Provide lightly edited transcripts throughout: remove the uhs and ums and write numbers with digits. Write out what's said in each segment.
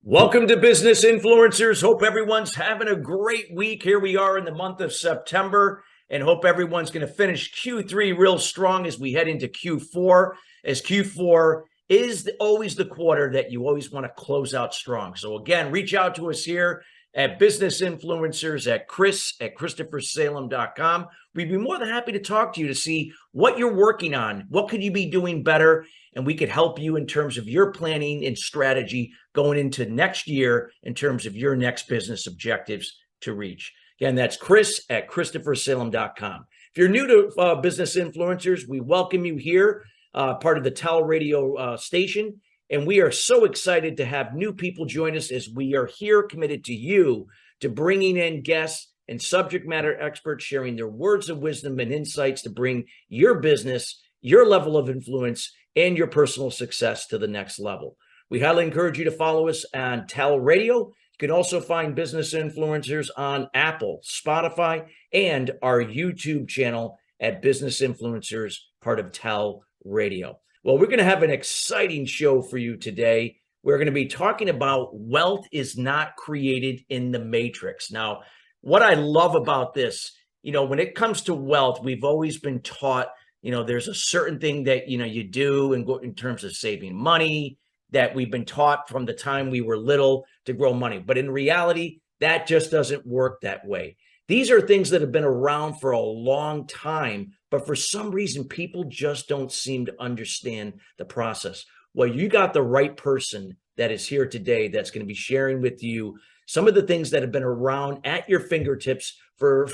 Welcome to Business Influencers. Hope everyone's having a great week. Here we are in the month of September, and hope everyone's going to finish Q3 real strong as we head into Q4, as Q4 is always the quarter that you always want to close out strong. So again, reach out to us here at Business Influencers at Chris@ChristopherSalem.com. We'd be more than happy to talk to you to see what you're working on. What could you be doing better? And we could help you in terms of your planning and strategy going into next year in terms of your next business objectives to reach. Again, that's Chris@ChristopherSalem.com. If you're new to Business Influencers, we welcome you here, part of the TALRadio station. And we are so excited to have new people join us as we are here committed to you, to bringing in guests and subject matter experts sharing their words of wisdom and insights to bring your business, your level of influence, and your personal success to the next level. We highly encourage you to follow us on TALRadio. You can also find Business Influencers on Apple, Spotify, and our YouTube channel at Business Influencers, part of TALRadio. Well, we're going to have an exciting show for you today. We're going to be talking about wealth is not created in the matrix. Now, what I love about this, when it comes to wealth, we've always been taught, there's a certain thing that, you do in terms of saving money, that we've been taught from the time we were little to grow money. But in reality, that just doesn't work that way. These are things that have been around for a long time, but for some reason, people just don't seem to understand the process. Well, you got the right person that is here today that's going to be sharing with you some of the things that have been around at your fingertips for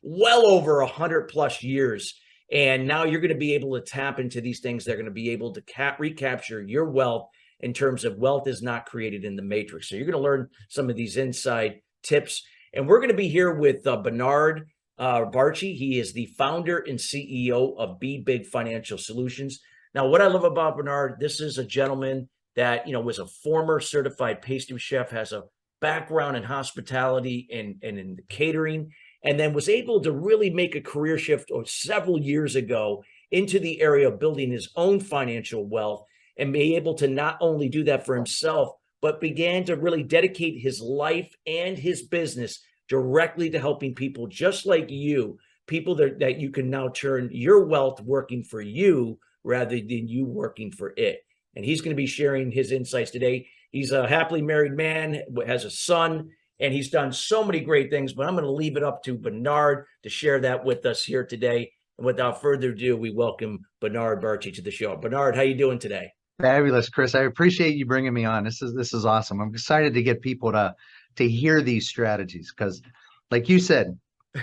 well over 100 plus years. And now you're going to be able to tap into these things. They're going to be able to recapture your wealth in terms of wealth is not created in the matrix. So you're going to learn some of these inside tips. And we're going to be here with Bernard Barchie. He is the founder and CEO of BBig Financial Solutions. Now, what I love about Bernard, this is a gentleman that, was a former certified pastry chef, has a background in hospitality and in catering, and then was able to really make a career shift several years ago into the area of building his own financial wealth and be able to not only do that for himself, but began to really dedicate his life and his business directly to helping people just like you, people that you can now turn your wealth working for you rather than you working for it. And he's going to be sharing his insights today. He's a happily married man, has a son, and he's done so many great things, but I'm going to leave it up to Bernard to share that with us here today. And without further ado, we welcome Bernard Barchie to the show. Bernard, how you doing today? Fabulous, Chris. I appreciate you bringing me on. This is awesome. I'm excited to get people to hear these strategies because, like you said,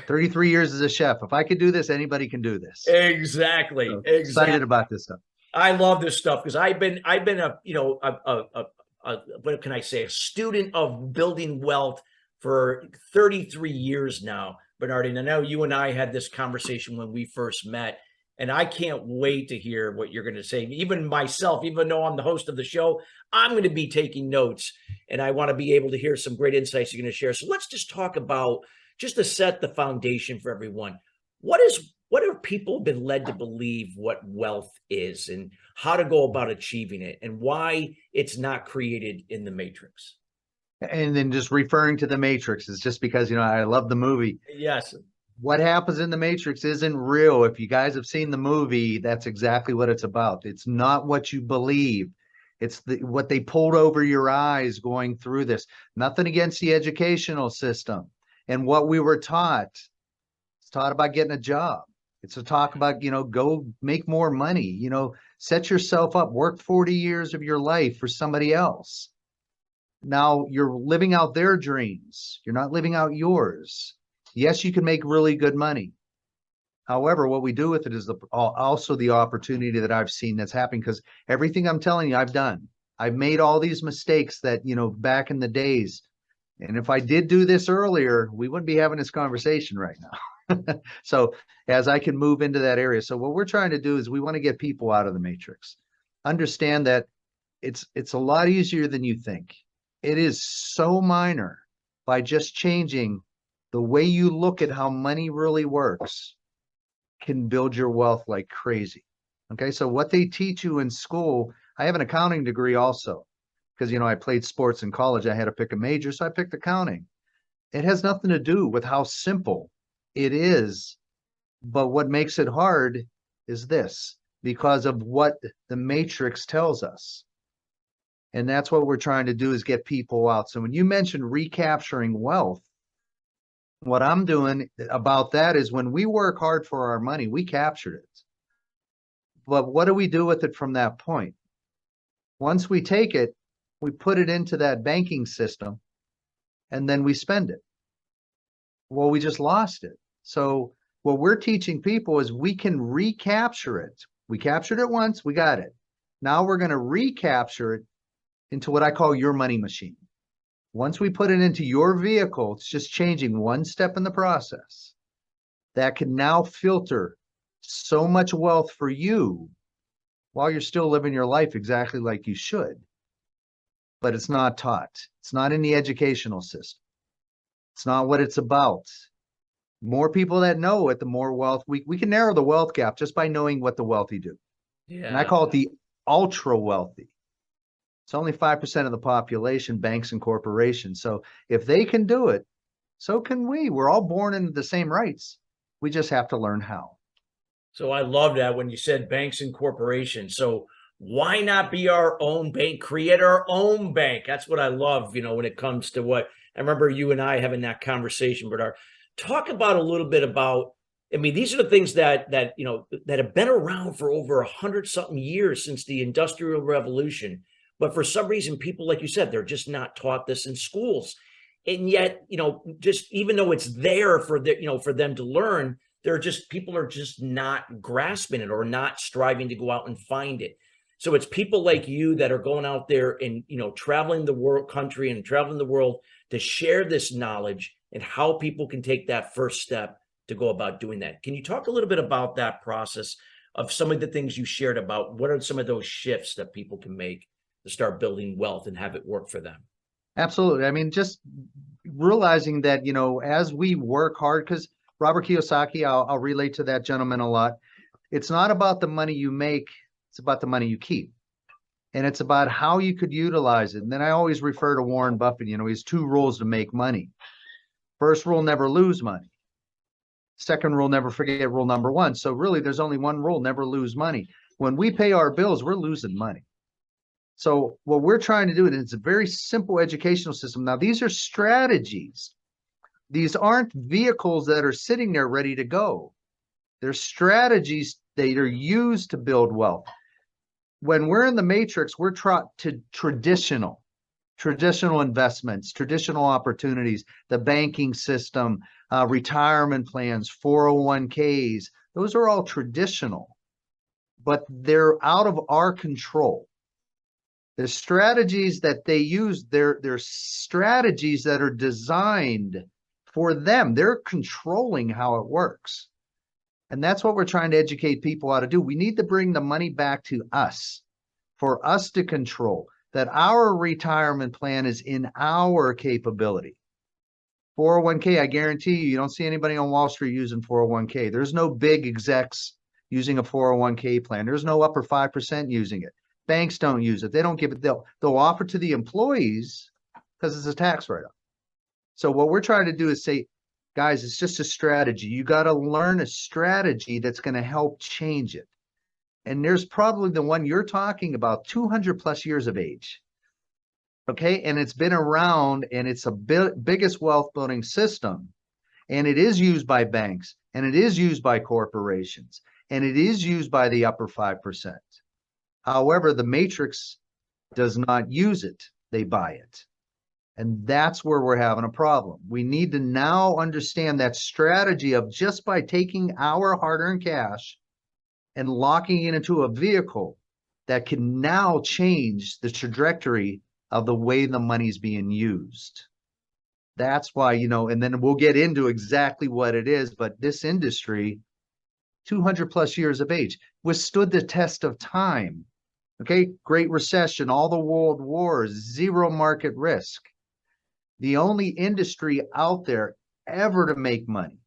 33 years as a chef. If I could do this, anybody can do this. Exactly. So excited about this stuff. I love this stuff because I've been a what can I say, a student of building wealth for 33 years now, Bernard. And I know you and I had this conversation when we first met, and I can't wait to hear what you're going to say. Even myself, even though I'm the host of the show, I'm going to be taking notes, and I want to be able to hear some great insights you're going to share. So let's just talk about, just to set the foundation for everyone. What have people been led to believe what wealth is and how to go about achieving it and why it's not created in the matrix? And then just referring to the matrix is just because, I love the movie. Yes. What happens in the matrix isn't real. If you guys have seen the movie, that's exactly what it's about. It's not what you believe. It's what they pulled over your eyes going through this. Nothing against the educational system and what we were taught. It's taught about getting a job. It's a talk about, go make more money, set yourself up, work 40 years of your life for somebody else. Now you're living out their dreams. You're not living out yours. Yes, you can make really good money. However, what we do with it is also the opportunity that I've seen that's happening, because everything I'm telling you, I've done. I've made all these mistakes that, back in the days. And if I did do this earlier, we wouldn't be having this conversation right now. So as I can move into that area. So what we're trying to do is we want to get people out of the matrix. Understand that it's a lot easier than you think. It is so minor. By just changing the way you look at how money really works can build your wealth like crazy. Okay, so what they teach you in school, I have an accounting degree also, because I played sports in college. I had to pick a major, so I picked accounting. It has nothing to do with how simple it is, but what makes it hard is this, because of what the matrix tells us. And that's what we're trying to do, is get people out. So when you mentioned recapturing wealth, what I'm doing about that is, when we work hard for our money, we captured it. But what do we do with it from that point? Once we take it, we put it into that banking system, and then we spend it. Well, we just lost it. So what we're teaching people is we can recapture it. We captured it once, we got it. Now we're going to recapture it into what I call your money machine. Once we put it into your vehicle, it's just changing one step in the process. That can now filter so much wealth for you while you're still living your life exactly like you should. But it's not taught. It's not in the educational system. It's not what it's about. More people that know it, the more wealth. We can narrow the wealth gap just by knowing what the wealthy do. And I call it the ultra wealthy. It's only 5% of the population, banks and corporations. So if they can do it, so can we. We're all born into the same rights. We just have to learn how. So I love that when you said banks and corporations. So why not be our own bank, create our own bank? That's what I love, when it comes to what I remember you and I having that conversation, Bernard. Talk about a little bit about, these are the things that that have been around for over 100-something years since the Industrial Revolution. But for some reason, people, like you said, they're just not taught this in schools. And yet, just even though it's there for for them to learn, people are just not grasping it or not striving to go out and find it. So it's people like you that are going out there and, traveling the country and traveling the world to share this knowledge and how people can take that first step to go about doing that. Can you talk a little bit about that process of some of the things you shared about? What are some of those shifts that people can make to start building wealth and have it work for them? Absolutely. Just realizing that, as we work hard, because Robert Kiyosaki, I'll relate to that gentleman a lot. It's not about the money you make, it's about the money you keep. And it's about how you could utilize it. And then I always refer to Warren Buffett. He has 2 rules to make money. First rule, never lose money. Second rule, never forget rule number 1. So really, there's only one rule, never lose money. When we pay our bills, we're losing money. So what we're trying to do, and it's a very simple educational system. Now, these are strategies. These aren't vehicles that are sitting there ready to go. They're strategies that are used to build wealth. When we're in the matrix, we're taught to traditional investments, traditional opportunities, the banking system, retirement plans, 401ks. Those are all traditional, but they're out of our control. The strategies that they use, they're strategies that are designed for them. They're controlling how it works. And that's what we're trying to educate people how to do. We need to bring the money back to us, for us to control, that our retirement plan is in our capability. 401k, I guarantee you don't see anybody on Wall Street using 401k. There's no big execs using a 401k plan. There's no upper 5% using it. Banks don't use it. They don't give it. They'll offer to the employees because it's a tax write-off. So what we're trying to do is say, guys, it's just a strategy. You got to learn a strategy that's going to help change it. And there's probably the one you're talking about, 200 plus years of age. Okay. And it's been around, and it's a biggest wealth building system. And it is used by banks, and it is used by corporations, and it is used by the upper 5%. However, the matrix does not use it. They buy it. And that's where we're having a problem. We need to now understand that strategy of, just by taking our hard-earned cash and locking it into a vehicle that can now change the trajectory of the way the money's being used. That's why, and then we'll get into exactly what it is, but this industry, 200 plus years of age, withstood the test of time. Okay, Great Recession, all the world wars, zero market risk. The only industry out there ever to make money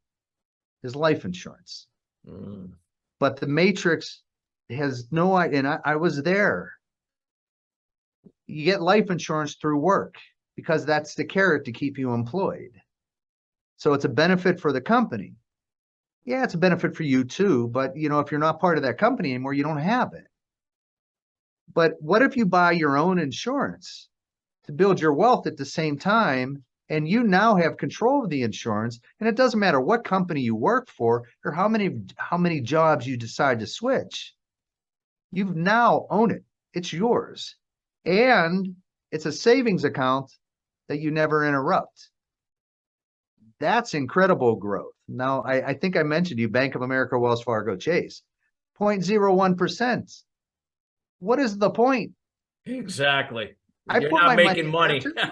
is life insurance. But the matrix has no idea. And I was there. You get life insurance through work because that's the carrot to keep you employed. So it's a benefit for the company. Yeah, it's a benefit for you too. But if you're not part of that company anymore, you don't have it. But what if you buy your own insurance to build your wealth at the same time, and you now have control of the insurance, and it doesn't matter what company you work for or how many jobs you decide to switch. You now own it. It's yours. And it's a savings account that you never interrupt. That's incredible growth. Now, I think I mentioned you, Bank of America, Wells Fargo, Chase, 0.01%. What is the point? Exactly. I You're put not my making money money.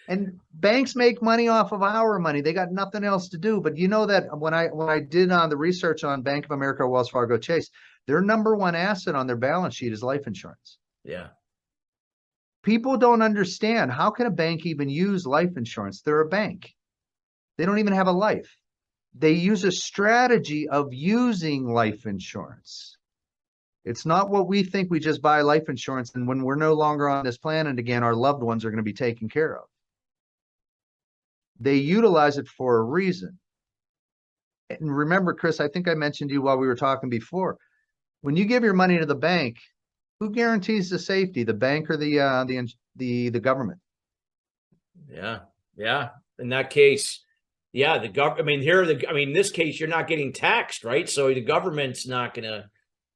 And banks make money off of our money. They got nothing else to do. But you know that when I did the research on Bank of America, Wells Fargo, Chase, their number one asset on their balance sheet is life insurance. Yeah. People don't understand, how can a bank even use life insurance? They're a bank. They don't even have a life. They use a strategy of using life insurance. It's not what we think. We just buy life insurance, and when we're no longer on this planet again, our loved ones are going to be taken care of. They utilize it for a reason. And remember, Chris, I think I mentioned to you while we were talking before, when you give your money to the bank, who guarantees the safety, the bank or the government? Yeah. Yeah. In that case, yeah, the government, in this case, you're not getting taxed, right? So the government's not going to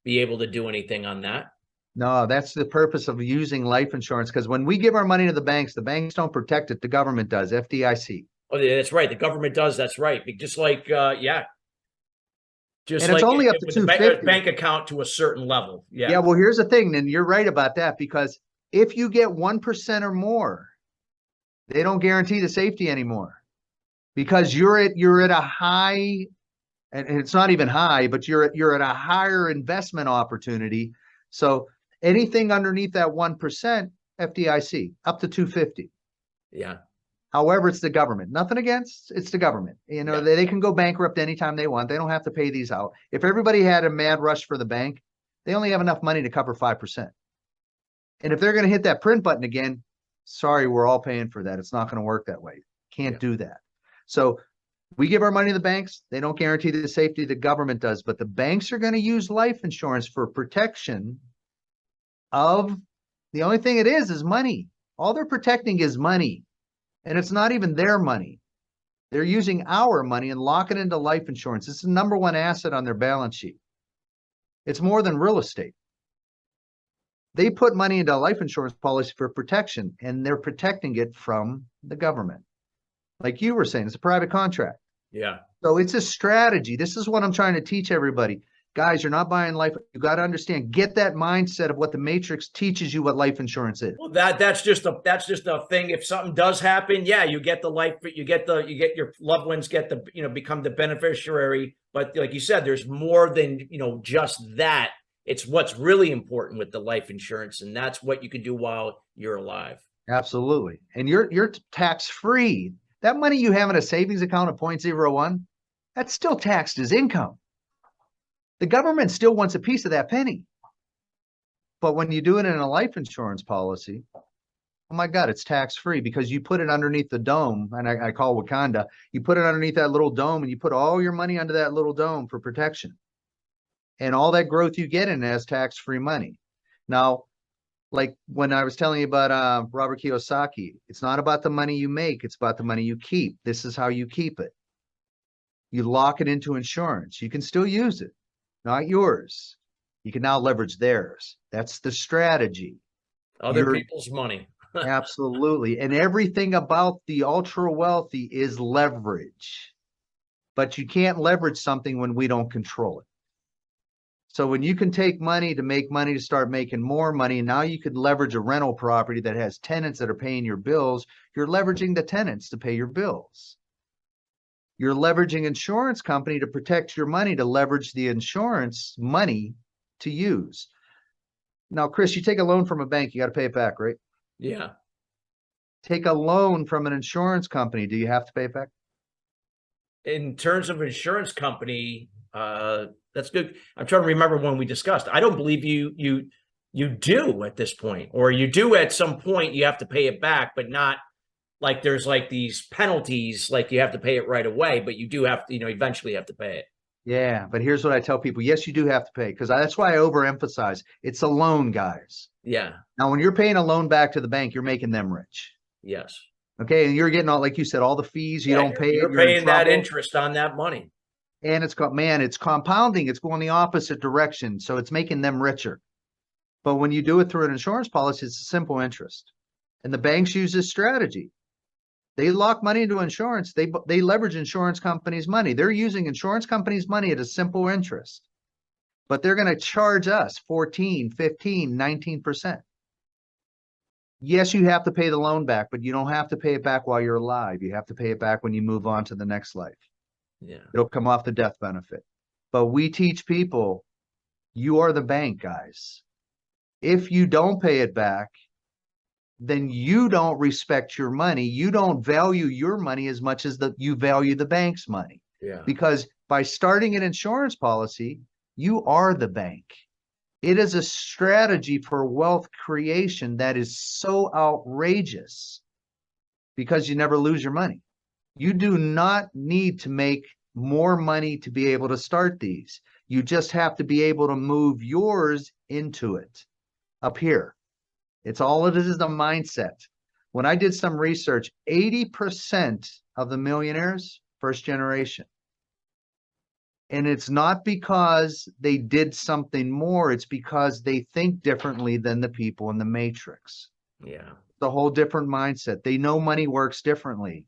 be able to do anything on that. No, that's the purpose of using life insurance, because when we give our money to the banks don't protect it. The government does, FDIC. Oh, yeah, that's right. The government does. That's right. Just like, yeah. Just And it's like only up to with the 250. bank account to a certain level. Yeah. Yeah, well, here's the thing, and you're right about that, because if you get 1% or more, they don't guarantee the safety anymore, because you're at a high, and it's not even high, but you're at a higher investment opportunity. So anything underneath that 1%, FDIC, up to 250. Yeah. However, it's the government. Nothing against, it's the government. Yeah. They can go bankrupt anytime they want. They don't have to pay these out. If everybody had a mad rush for the bank, they only have enough money to cover 5%. And if they're going to hit that print button again, sorry, we're all paying for that. It's not going to work that way. Can't do that. So we give our money to the banks. They don't guarantee the safety. The government does. But the banks are going to use life insurance for protection of, the only thing it is money. All they're protecting is money. And it's not even their money. They're using our money and lock it into life insurance. It's the number one asset on their balance sheet. It's more than real estate. They put money into a life insurance policy for protection, and they're protecting it from the government. Like you were saying, it's a private contract. Yeah. So it's a strategy. This is what I'm trying to teach everybody. Guys, you're not buying life. You got to understand, get that mindset of what the Matrix teaches you what life insurance is. Well, that's just a thing. If something does happen, yeah, you get the life, you get your loved ones become the beneficiary. But like you said, there's more than, just that. It's what's really important with the life insurance, and that's what you can do while you're alive. Absolutely. And you're tax free. That money you have in a savings account of 0.01, that's still taxed as income. The government still wants a piece of that penny. But when you do it in a life insurance policy, oh my God, it's tax free, because you put it underneath the dome, and I call Wakanda. You put it underneath that little dome, and you put all your money under that little dome for protection. And all that growth you get in it as tax free money. Now, like when I was telling you about Robert Kiyosaki, it's not about the money you make, it's about the money you keep. This is how you keep it. You lock it into insurance. You can still use it, not yours. You can now leverage theirs. That's the strategy. Other people's money. Absolutely. And everything about the ultra wealthy is leverage. But you can't leverage something when we don't control it. So when you can take money to make money to start making more money, now you could leverage a rental property that has tenants that are paying your bills. You're leveraging the tenants to pay your bills. You're leveraging insurance company to protect your money, to leverage the insurance money to use. Now, Chris, you take a loan from a bank, you got to pay it back, right? Yeah. Take a loan from an insurance company. Do you have to pay it back? In terms of insurance company, That's good. I'm trying to remember when we discussed. I don't believe you do at this point, or you do at some point. You have to pay it back, but not like there's like these penalties, like you have to pay it right away, but you do have to, eventually have to pay it. Yeah, but here's what I tell people. Yes, you do have to pay, because that's why I overemphasize. It's a loan, guys. Yeah. Now, when you're paying a loan back to the bank, you're making them rich. Yes. Okay. And you're getting all, like you said, all the fees. You don't pay it. You're You're in paying that trouble. interest on that money. And it's compounding. It's going the opposite direction. So it's making them richer. But when you do it through an insurance policy, it's a simple interest. And the banks use this strategy. They lock money into insurance. They leverage insurance companies' money. They're using insurance companies' money at a simple interest. But they're going to charge us 14, 15, 19%. Yes, you have to pay the loan back, but you don't have to pay it back while you're alive. You have to pay it back when you move on to the next life. Yeah. It'll come off the death benefit. But we teach people, you are the bank, guys. If you don't pay it back, then you don't respect your money. You don't value your money as much as you value the bank's money. Yeah. Because by starting an insurance policy, you are the bank. It is a strategy for wealth creation that is so outrageous because you never lose your money. You do not need to make more money to be able to start these. You just have to be able to move yours into it up here. It's all it is a mindset. When I did some research, 80% of the millionaires, first generation. And it's not because they did something more. It's because they think differently than the people in the matrix. Yeah. It's a whole different mindset. They know money works differently.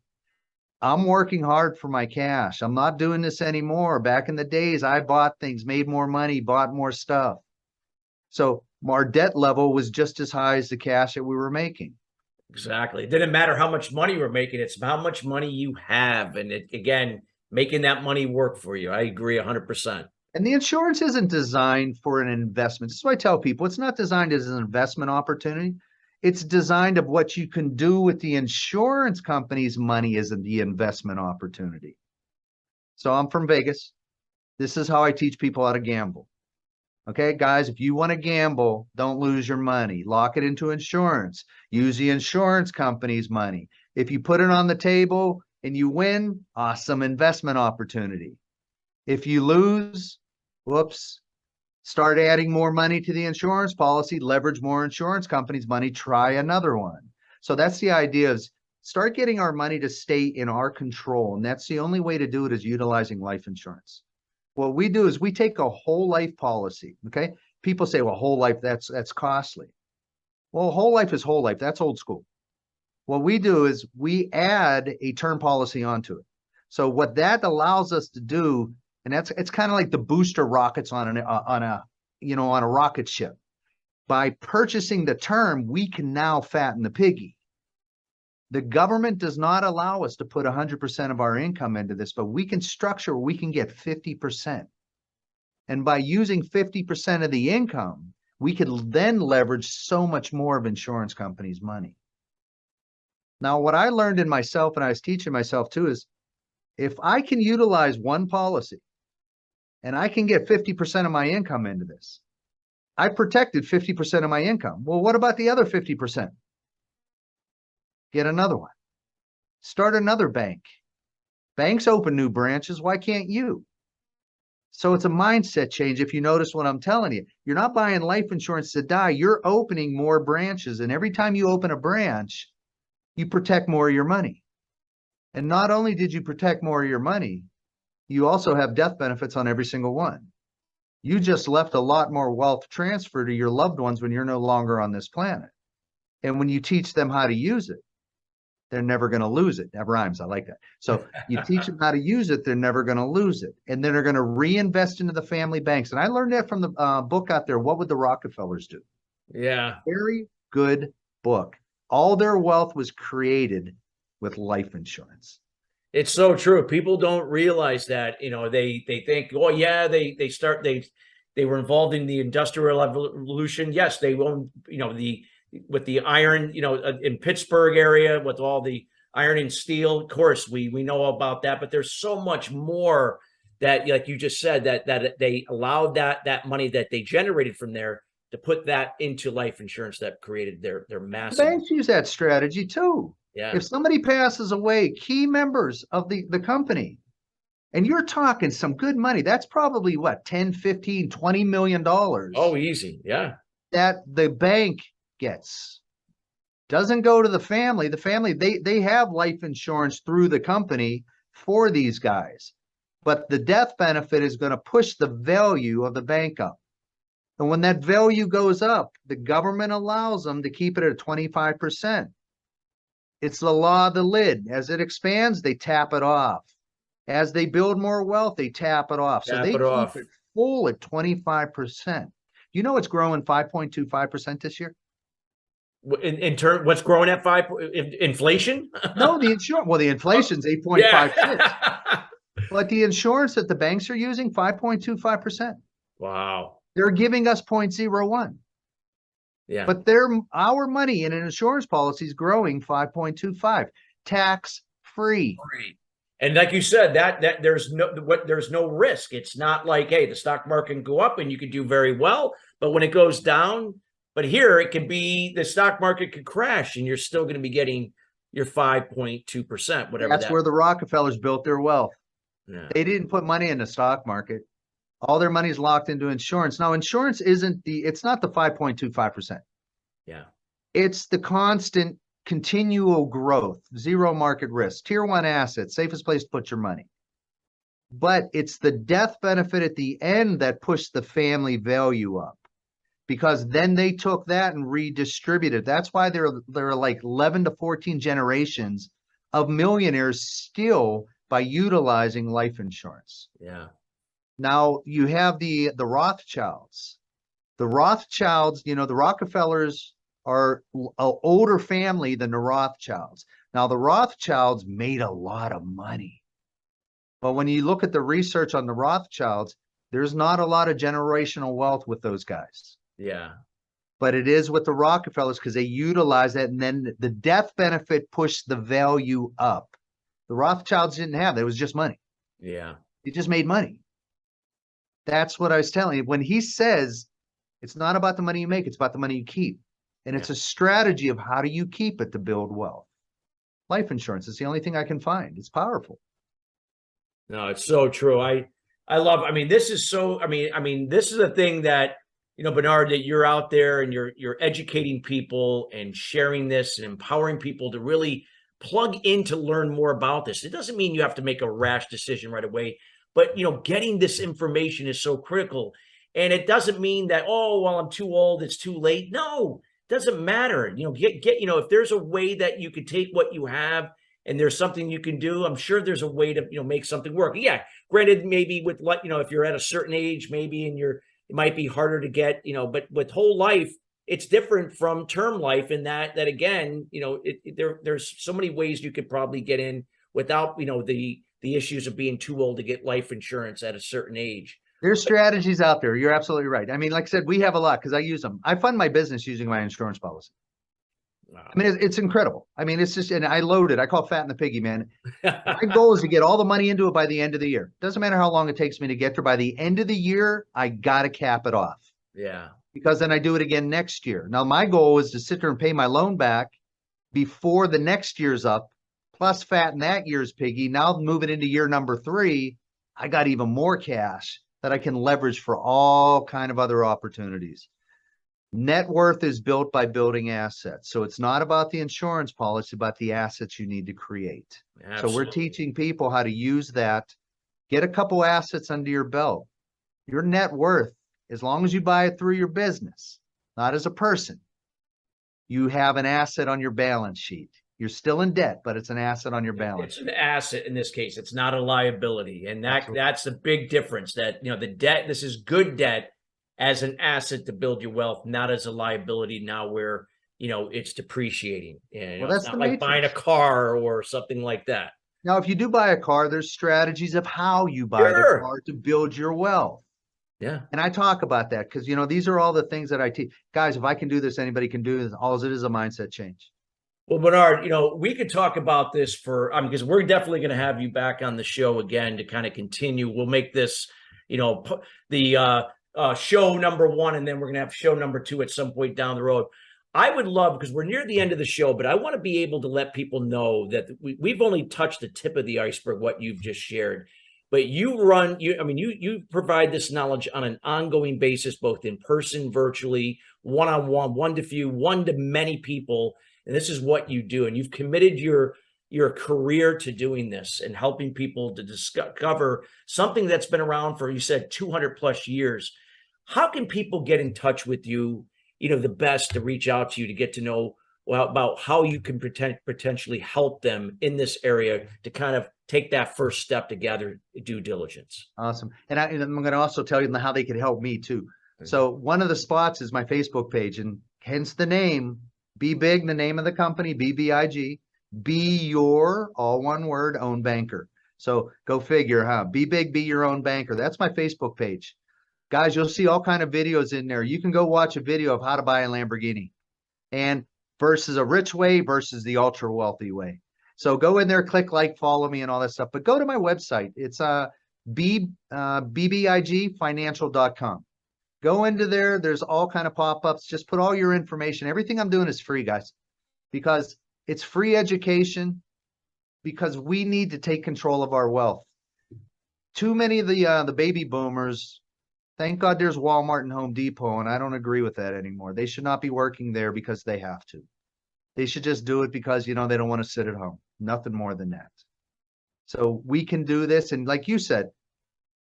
I'm working hard for my cash. I'm not doing this anymore. Back in the days, I bought things, made more money, bought more stuff. So our debt level was just as high as the cash that we were making. Exactly. It didn't matter how much money we're making. It's how much money you have. And again, making that money work for you. I agree 100%. And the insurance isn't designed for an investment. This is what I tell people. It's not designed as an investment opportunity. It's designed of what you can do with the insurance company's money as the investment opportunity. So I'm from Vegas. This is how I teach people how to gamble. Okay, guys, if you want to gamble, don't lose your money. Lock it into insurance. Use the insurance company's money. If you put it on the table and you win, awesome investment opportunity. If you lose, whoops, start adding more money to the insurance policy, leverage more insurance companies' money, try another one. So that's the idea, is start getting our money to stay in our control. And that's the only way to do it, is utilizing life insurance. What we do is we take a whole life policy. Okay. People say, well, whole life, that's costly. Well, whole life is whole life. That's old school. What we do is we add a term policy onto it. So what that allows us to do, and it's kind of like the booster rockets on a rocket ship. By purchasing the term, we can now fatten the piggy. The government does not allow us to put 100% of our income into this, but we can structure, we can get 50%. And by using 50% of the income, we could then leverage so much more of insurance companies' money. Now, what I learned in myself, and I was teaching myself too, is if I can utilize one policy and I can get 50% of my income into this, I protected 50% of my income. Well, what about the other 50%? Get another one. Start another bank. Banks open new branches. Why can't you? So it's a mindset change. If you notice what I'm telling you, you're not buying life insurance to die. You're opening more branches. And every time you open a branch, you protect more of your money. And not only did you protect more of your money, you also have death benefits on every single one. You just left a lot more wealth transfer to your loved ones when you're no longer on this planet. And when you teach them how to use it, they're never going to lose it. That rhymes. I like that. So you teach them how to use it, they're never going to lose it. And then they're going to reinvest into the family banks. And I learned that from the book out there, What Would the Rockefellers Do? Yeah. Very good book. All their wealth was created with life insurance. It's so true. People don't realize that, they think, oh yeah, they were involved in the Industrial Revolution. Yes, they own, with the iron, in Pittsburgh area with all the iron and steel. Of course, we know about that, but there's so much more that, like you just said, that they allowed that money that they generated from there to put that into life insurance that created their massive. Banks use that strategy too. Yeah. If somebody passes away, key members of the company, and you're talking some good money, that's probably what, 10, 15, $20 million. Oh, easy. Yeah. That the bank gets. Doesn't go to the family. The family, they have life insurance through the company for these guys. But the death benefit is going to push the value of the bank up. And when that value goes up, the government allows them to keep it at 25%. It's the law of the lid. As it expands, they tap it off. As they build more wealth, they tap it off. So they keep it full at 25%. You know it's growing 5.25% this year? In turn, what's growing at inflation? No, the insurance. Well, the inflation's 8.56. Yeah. But the insurance that the banks are using, 5.25%. Wow. They're giving us 0.01. Yeah. But our money in an insurance policy is growing 5.25, tax free. And like you said, that there's no risk. It's not like, hey, the stock market can go up and you can do very well, but when it goes down, but here it can be the stock market could crash and you're still going to be getting your 5.2%, whatever. That's where the Rockefellers built their wealth. Yeah. They didn't put money in the stock market. All their money is locked into insurance. Now, insurance it's not the 5.25%. Yeah. It's the constant continual growth, zero market risk, tier one assets, safest place to put your money. But it's the death benefit at the end that pushed the family value up, because then they took that and redistributed. That's why there are like 11 to 14 generations of millionaires still by utilizing life insurance. Yeah. Now you have the Rothschilds. The Rothschilds, the Rockefellers are an older family than the Rothschilds. Now the Rothschilds made a lot of money. But when you look at the research on the Rothschilds, there's not a lot of generational wealth with those guys. Yeah. But it is with the Rockefellers because they utilize that, and then the death benefit pushed the value up. The Rothschilds didn't have that. It was just money. Yeah. They just made money. That's what I was telling you. When he says it's not about the money you make, it's about the money you keep. And it's a strategy of how do you keep it to build wealth. Life insurance is the only thing I can find. It's powerful. No, it's so true. I love, this is so, this is a thing that, Bernard, that you're out there and you're educating people and sharing this and empowering people to really plug in to learn more about this. It doesn't mean you have to make a rash decision right away, but, getting this information is so critical. And it doesn't mean that, oh, well, I'm too old, it's too late. No, it doesn't matter. If there's a way that you could take what you have and there's something you can do, I'm sure there's a way to, make something work. Yeah. Granted, maybe with if you're at a certain age, maybe it might be harder to get, but with whole life, it's different from term life in that again, there's so many ways you could probably get in without, the issues of being too old to get life insurance at a certain age. There's strategies out there. You're absolutely right. Like I said, we have a lot because I use them. I fund my business using my insurance policy. Wow. It's incredible. It's just, and I load it. I call it fat in the piggy, man. My goal is to get all the money into it by the end of the year. Doesn't matter how long it takes me to get there. By the end of the year, I got to cap it off. Yeah. Because then I do it again next year. Now, my goal is to sit there and pay my loan back before the next year's up, plus fatten that year's piggy. Now moving into year number 3, I got even more cash that I can leverage for all kind of other opportunities. Net worth is built by building assets. So it's not about the insurance policy, but the assets you need to create. Absolutely. So we're teaching people how to use that. Get a couple assets under your belt. Your net worth, as long as you buy it through your business, not as a person, you have an asset on your balance sheet. You're still in debt, but it's an asset on your balance sheet. It's an asset in this case. It's not a liability. And that's the big difference, that, the debt, this is good debt as an asset to build your wealth, not as a liability now where, it's depreciating. And that's it's not the like matrix. Buying a car or something like that. Now, if you do buy a car, there's strategies of how you buy the car to build your wealth. Yeah. And I talk about that because, these are all the things that I teach. Guys, if I can do this, anybody can do this. All it is a mindset change. Well, Bernard, we could talk about this for, because we're definitely going to have you back on the show again to kind of continue. We'll make this, the show number one, and then we're going to have show number two at some point down the road. I would love, because we're near the end of the show, but I want to be able to let people know that we've only touched the tip of the iceberg, what you've just shared. But you provide this knowledge on an ongoing basis, both in person, virtually, one-on-one, one to few, one to many people. And this is what you do. And you've committed your career to doing this and helping people to discover something that's been around for, you said, 200 plus years. How can people get in touch with you, the best to reach out to you to get to know about how you can potentially help them in this area to kind of take that first step to gather due diligence? Awesome. And I'm going to also tell you how they could help me too. So one of the spots is my Facebook page, and hence the name, BBig, the name of the company, BBIG, be your, all one word, own banker. So go figure, huh? BBig, be your own banker. That's my Facebook page. Guys, you'll see all kind of videos in there. You can go watch a video of how to buy a Lamborghini and versus a rich way versus the ultra wealthy way. So go in there, click like, follow me and all that stuff. But go to my website. It's bbigfinancial.com. Go into there. There's all kind of pop-ups. Just put all your information. Everything I'm doing is free, guys, because it's free education, because we need to take control of our wealth. Too many of the baby boomers, thank God there's Walmart and Home Depot, and I don't agree with that anymore. They should not be working there because they have to. They should just do it because, they don't want to sit at home. Nothing more than that. So we can do this. And like you said,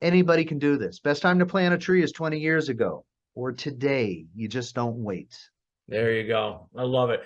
anybody can do this. Best time to plant a tree is 20 years ago or today. You just don't wait. There you go. I love it.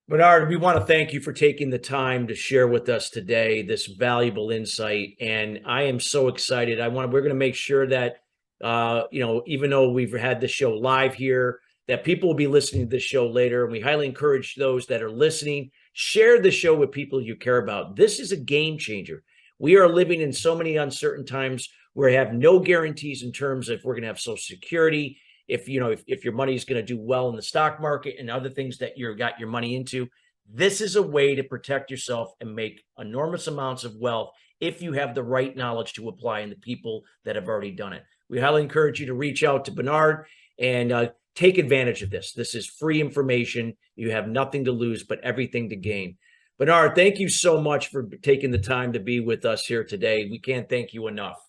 Bernard, we want to thank you for taking the time to share with us today this valuable insight. And I am so excited. We're going to make sure that, even though we've had the show live here, that people will be listening to this show later. And we highly encourage those that are listening, share the show with people you care about. This is a game changer. We are living in so many uncertain times where we have no guarantees in terms of if we're going to have Social Security, if your money is going to do well in the stock market and other things that you've got your money into. This is a way to protect yourself and make enormous amounts of wealth if you have the right knowledge to apply in the people that have already done it. We highly encourage you to reach out to Bernard and take advantage of this. This is free information. You have nothing to lose, but everything to gain. Bernard, thank you so much for taking the time to be with us here today. We can't thank you enough.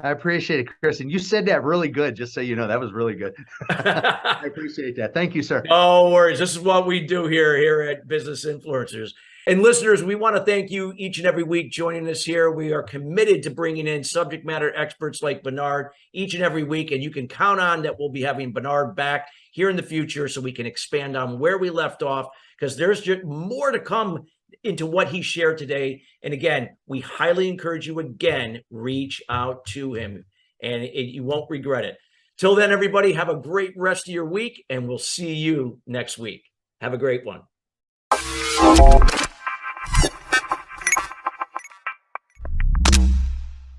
I appreciate it, Chris. And you said that really good, just so you know. That was really good. I appreciate that. Thank you, sir. No worries. This is what we do here at Business Influencers. And listeners, we want to thank you each and every week joining us here. We are committed to bringing in subject matter experts like Bernard each and every week. And you can count on that we'll be having Bernard back here in the future so we can expand on where we left off, because there's just more to come into what he shared today. And again, we highly encourage you again, reach out to him and you won't regret it. Till then, everybody, have a great rest of your week and we'll see you next week. Have a great one.